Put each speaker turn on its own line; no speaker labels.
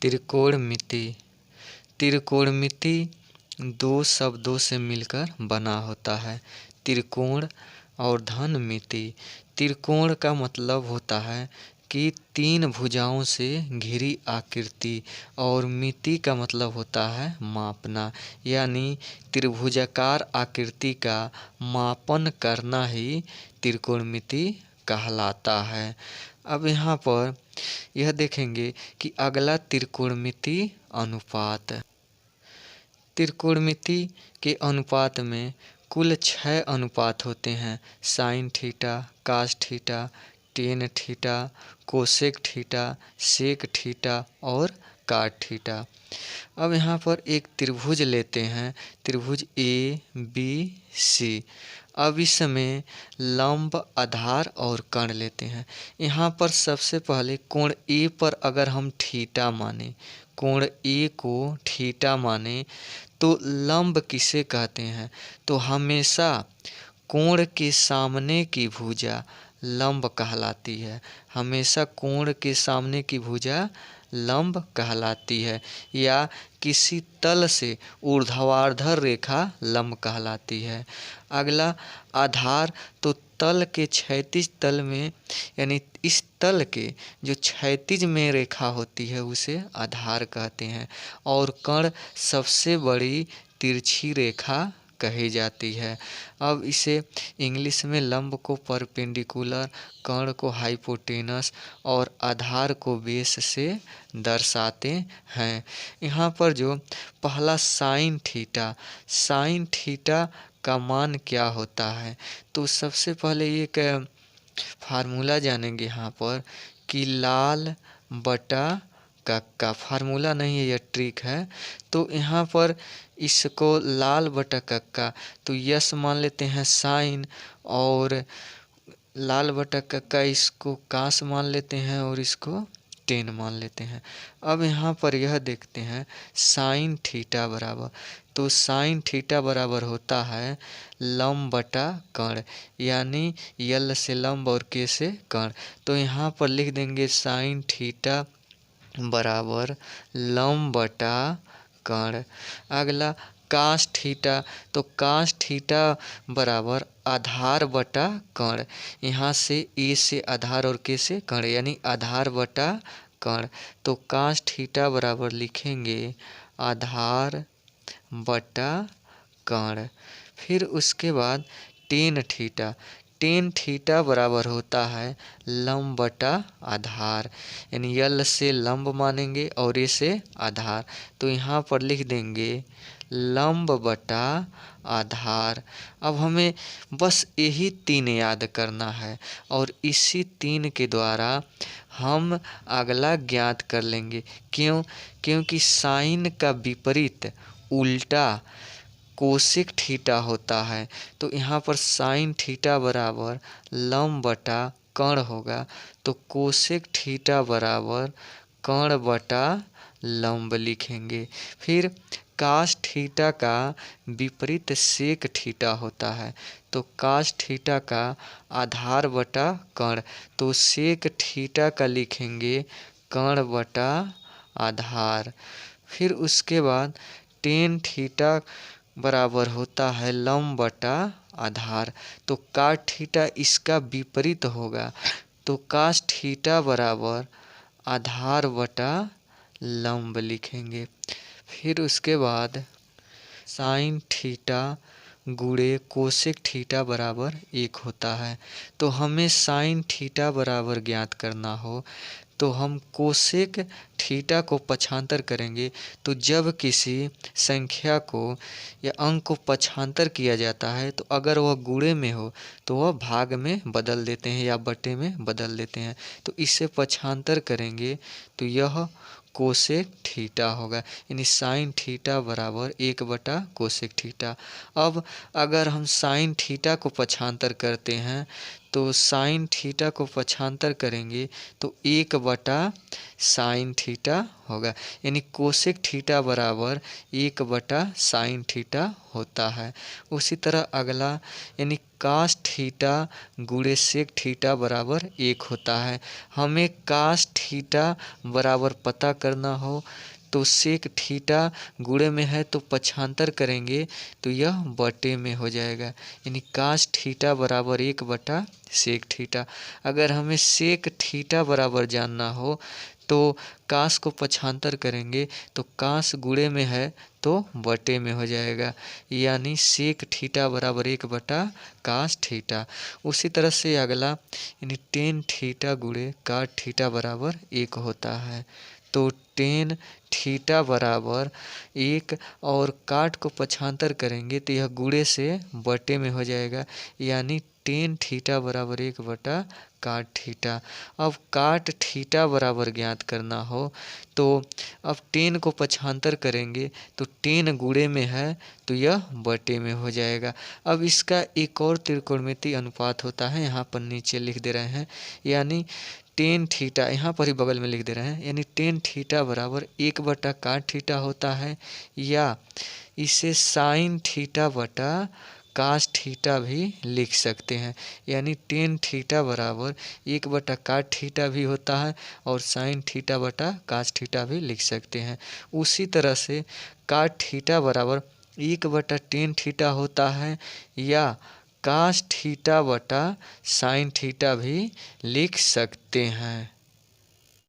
त्रिकोणमिति। त्रिकोणमिति दो शब्दों से मिलकर बना होता है, त्रिकोण और धनमिति। त्रिकोण का मतलब होता है कि तीन भुजाओं से घिरी आकृति, और मिति का मतलब होता है मापना, यानी त्रिभुजाकार आकृति का मापन करना ही त्रिकोणमिति कहलाता है। अब यहाँ पर यह देखेंगे कि अगला त्रिकोणमिति अनुपात। त्रिकोणमिति के अनुपात में कुल 6 अनुपात होते हैं: sine theta, cos theta, tan theta, cosec theta, sec theta और काट थीटा। अब यहाँ पर एक त्रिभुज लेते हैं, त्रिभुज ए बी सी। अब इसमें लंब, आधार और कर्ण लेते हैं। यहाँ पर सबसे पहले कोण ए पर अगर हम थीटा माने, कोण ए को थीटा माने, तो लंब किसे कहते हैं? तो हमेशा कोण के सामने की भुजा लंब कहलाती है। हमेशा कोण के सामने की भुजा लंब कहलाती है, या किसी तल से ऊर्ध्वाधर रेखा लंब कहलाती है। अगला आधार, तो तल के क्षैतिज तल में, यानी इस तल के जो क्षैतिज में रेखा होती है उसे आधार कहते हैं। और कर्ण सबसे बड़ी तिरछी रेखा कही जाती है। अब इसे इंग्लिश में लंब को परपेंडिकुलर, कर्ण को हाइपोटेनस और आधार को बेस से दर्शाते हैं। यहाँ पर जो पहला साइन थीटा, साइन थीटा का मान क्या होता है? तो सबसे पहले एक फार्मूला जानेंगे यहाँ पर कि लाल बटा कक्का। फार्मूला नहीं है, यह ट्रिक है। तो यहाँ पर इसको लाल बटा कक्का, तो यस मान लेते हैं साइन, और लाल बटा कक्का इसको कास मान लेते हैं और इसको टेन मान लेते हैं। अब यहाँ पर यह देखते हैं साइन थीटा बराबर, तो साइन थीटा बराबर होता है लंब बटा कर्ण, यानी यल से लंब और के से कर्ण। तो यहाँ पर लिख देंगे साइन थीटा बराबर लंब बटा कर्ण। अगला कास थीटा, तो कास थीटा बराबर आधार बटा कर्ण। यहाँ से ए से आधार और के से कर्ण, यानी आधार बटा कर्ण। तो कास थीटा बराबर लिखेंगे आधार बटा कर्ण। फिर उसके बाद टेन थीटा, टेन थीटा बराबर होता है लंब बटा आधार, यानी यल से लंब मानेंगे और ए से आधार। तो यहाँ पर लिख देंगे लंब बटा आधार। अब हमें बस यही 3 याद करना है, और इसी 3 के द्वारा हम अगला ज्ञात कर लेंगे। क्यों? क्योंकि साइन का विपरीत उल्टा कोसेक थीटा होता है। तो यहाँ पर साइन थीटा बराबर लंब बटा कर्ण होगा, तो कोसेक थीटा बराबर कर्ण बटा लंब लिखेंगे। फिर कास थीटा का विपरीत सेक थीटा होता है, तो कास थीटा का आधार बटा कर्ण, तो सेक थीटा का लिखेंगे कर्ण बटा आधार। फिर उसके बाद टेन थीटा बराबर होता है लंब बटा आधार, तो काट थीटा इसका विपरीत होगा, तो कास थीटा बराबर आधार बटा लंब लिखेंगे। फिर उसके बाद साइन थीटा गुणे कोसेक थीटा बराबर 1 होता है। तो हमें साइन थीटा बराबर ज्ञात करना हो तो हम कोसेक थीटा को पक्षांतर करेंगे। तो जब किसी संख्या को या अंक को पक्षांतर किया जाता है, तो अगर वह गुणे में हो तो वह भाग में बदल देते हैं या बटे में बदल देते हैं। तो इससे पक्षांतर करेंगे तो यह कोसेक थीटा होगा, यानी साइन थीटा बराबर 1 बटा कोसेक थीटा। अब अगर हम साइन थीटा को पक्षांतर करते हैं तो साइन थीटा को पक्षांतर करेंगे तो 1 बटा साइन थीटा होगा, यानी कोसेक थीटा बराबर 1 बटा साइन थीटा होता है। उसी तरह अगला, यानी कास थीटा गुणे सेक थीटा बराबर 1 होता है। हमें कास थीटा बराबर पता करना हो तो सेक थीटा गुणे में है तो पक्षांतर करेंगे तो यह बटे में हो जाएगा, यानी कास थीटा बराबर 1 बटा सेक थीटा। अगर हमें सेक थीटा बराबर जानना हो तो कास को पक्षांतर करेंगे तो कास गुणे में है तो बटे में हो जाएगा, यानी सेक थीटा बराबर 1 बटा कास थीटा। उसी तरह से अगला यानी टेन थीटा गुणे काट थीटा बराबर 1 होता है। तो टेन थीटा बराबर 1 और काट को पक्षांतर करेंगे तो यह गुणे से बटे में हो जाएगा, यानी टेन थीटा बराबर 1 बटा काट थीटा। अब काट थीटा बराबर ज्ञात करना हो तो अब टेन को पक्षांतर करेंगे तो टेन गुणे में है तो यह बटे में हो जाएगा। अब इसका एक और त्रिकोणमितीय अनुपात होता है, यहाँ पर नीचे लिख दे रहे हैं, यानी टेन थीटा यहाँ पर ही बगल में लिख दे रहे हैं, यानी टेन थीटा बराबर 1 बटा काट थीटा होता है, या इसे साइन थीटा बटा कास थीटा भी लिख सकते हैं। यानी टेन थीटा बराबर 1 बटा काट थीटा भी होता है और साइन थीटा बटा कास थीटा भी लिख सकते हैं। उसी तरह से काट थीटा बराबर 1 बटा टेन थीटा होता है, या कास थीटा बटा साइन थीटा भी लिख सकते हैं।